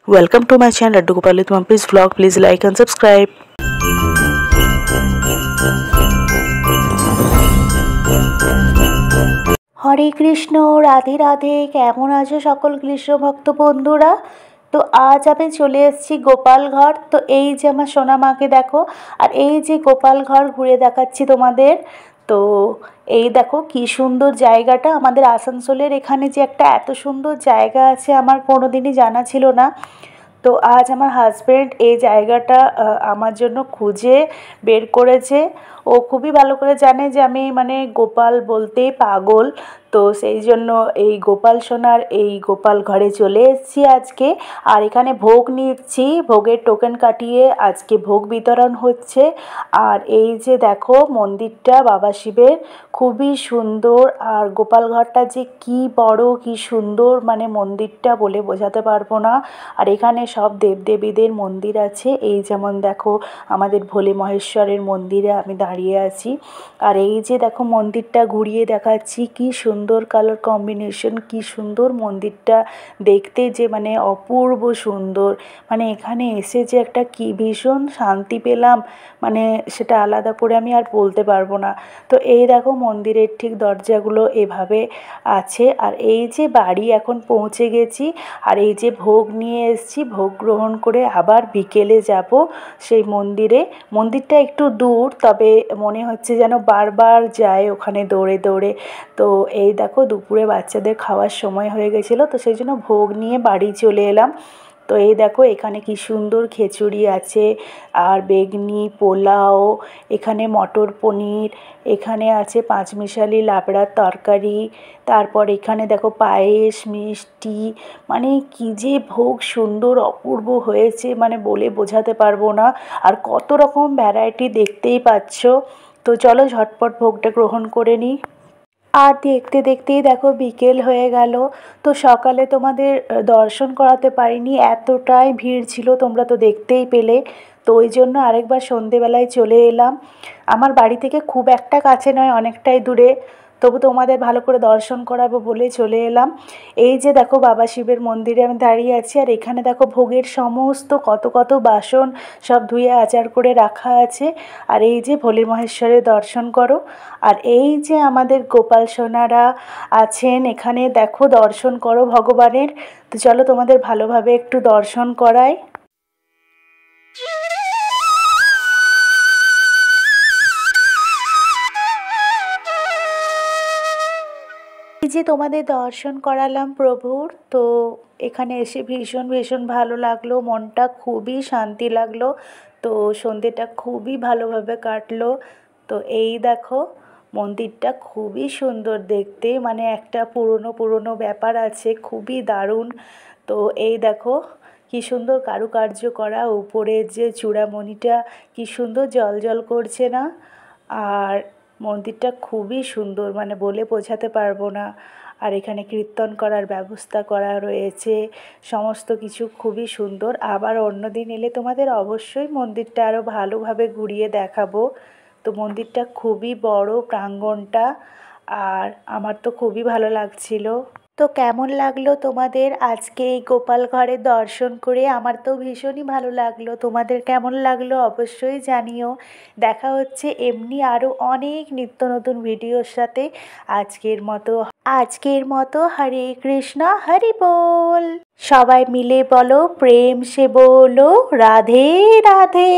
Welcome to my channel Laddu Gopal with Mumpy's vlog. Please like and subscribe. হরে কৃষ্ণ, রাধে রাধে। কেমন আছো সকল কৃষ্ণ ভক্ত বন্ধুরা? তো আজ আমি চলে এসেছি গোপাল ঘর। তো এই যে আমার সোনা মাকে দেখো, আর এই যে গোপাল ঘর ঘুরে দেখাচ্ছি তোমাদের। তো এই দেখো কি সুন্দর জায়গাটা। আমাদের আসানসোলের এখানে যে একটা এত সুন্দর জায়গা আছে আমার কোনোদিনই জানা ছিল না। তো আজ আমার হাজব্যান্ড এই জায়গাটা আমার জন্য খুঁজে বের করেছে। ও খুবই ভালো করে জানে যে আমি মানে গোপাল বলতেই পাগল। তো সেই জন্য এই গোপাল সোনার এই গোপাল ঘরে চলে এসেছি আজকে। আর এখানে ভোগ নিচ্ছি, ভোগের টোকেন কাটিয়ে আজকে ভোগ বিতরণ হচ্ছে। আর এই যে দেখো মন্দিরটা বাবা শিবের, খুবই সুন্দর। আর গোপাল ঘরটা যে কি বড়, কি সুন্দর, মানে মন্দিরটা বলে বোঝাতে পারবো না। আর এখানে সব দেবদেবীদের মন্দির আছে। এই যেমন দেখো আমাদের ভোলে মহেশ্বরের মন্দিরে আমি দাঁড়িয়ে আছি। আর এই যে দেখো মন্দিরটা ঘুরিয়ে দেখাচ্ছি, কি সুন্দর কালার কম্বিনেশন, কি সুন্দর মন্দিরটা দেখতে, যে মানে অপূর্ব সুন্দর। মানে এখানে এসে যে একটা কি ভীষণ শান্তি পেলাম, মানে সেটা আলাদা করে আমি আর বলতে পারবো না। তো এই দেখো মন্দিরের ঠিক দরজাগুলো এভাবে আছে। আর এই যে বাড়ি এখন পৌঁছে গেছি। আর এই যে ভোগ নিয়ে এসেছি, ভোগ গ্রহণ করে আবার বিকেলে যাব সেই মন্দিরে। মন্দিরটা একটু দূর, তবে মনে হচ্ছে যেন বারবার যায় ওখানে দৌড়ে দৌড়ে। তো এই দেখো দুপুরে বাচ্চাদের খাওয়ার সময় হয়ে গেছিলো, তো সেই জন্য ভোগ নিয়ে বাড়ি চলে এলাম। তো এই দেখো এখানে কি সুন্দর খিচুড়ি আছে, আর বেগনি পোলাও, এখানে মটর পনির, এখানে আছে পাঁচমিশালি লাবড়ার তরকারি, তারপর এখানে দেখো পায়েস, মিষ্টি, মানে কি যে ভোগ সুন্দর অপূর্ব হয়েছে, মানে বলে বোঝাতে পারবো না। আর কত রকম ভ্যারাইটি দেখতেই পাচ্ছ। তো চলো ঝটপট ভোগটা গ্রহণ করে নিই। আর দেখতে দেখতেই দেখো বিকেল হয়ে গেল। তো সকালে তোমাদের দর্শন করাতে পারিনি, এতটাই ভিড় ছিল, তোমরা তো দেখতেই পেলে। তো ওই জন্য আরেকবার সন্ধেবেলায় চলে এলাম। আমার বাড়ি থেকে খুব একটা কাছে নয়, অনেকটাই দূরে, তবু তোমাদের ভালো করে দর্শন করাবো বলে চলে এলাম। এই যে দেখো বাবা শিবের মন্দিরে আমি দাঁড়িয়ে আছি। আর এখানে দেখো ভোগের সমস্ত কত কত বাসন সব ধুয়ে আচার করে রাখা আছে। আর এই যে ভোলে মহেশ্বরের দর্শন করো। আর এই যে আমাদের গোপাল সোনারা আছেন এখানে, দেখো দর্শন করো ভগবানের। তো চলো তোমাদের ভালোভাবে একটু দর্শন করাই। এই যে তোমাদের দর্শন করালাম প্রভুর। তো এখানে এসে ভীষণ ভীষণ ভালো লাগলো, মনটা খুবই শান্তি লাগলো। তো সন্ধেটা খুবই ভালোভাবে কাটলো। তো এই দেখো মন্দিরটা খুবই সুন্দর দেখতে, মানে একটা পুরনো পুরনো ব্যাপার আছে, খুবই দারুণ। তো এই দেখো কি সুন্দর কারুকার্য করা, উপরের যে চূড়ামণিটা কি সুন্দর জল করছে না? আর মন্দিরটা খুবই সুন্দর, মানে বলে বোঝাতে পারবো না। আর এখানে কীর্তন করার ব্যবস্থা করা রয়েছে, সমস্ত কিছু খুবই সুন্দর। আবার অন্য দিন এলে তোমাদের অবশ্যই মন্দিরটা আরও ভালোভাবে ঘুরিয়ে দেখাবো। তো মন্দিরটা খুবই বড়, প্রাঙ্গণটা। আর আমার তো খুবই ভালো লাগছিল। তো কেমন লাগলো তোমাদের আজকে এই গোপাল ঘরের দর্শন করে? আমার তো ভীষণই ভালো লাগলো। তোমাদের কেমন লাগলো অবশ্যই জানিও। দেখা হচ্ছে এমনি আরও অনেক নিত্য নতুন ভিডিওর সাথে। আজকের মতো হরে কৃষ্ণ, হরি বল। সবাই মিলে বলো, প্রেম সে বলো, রাধে রাধে।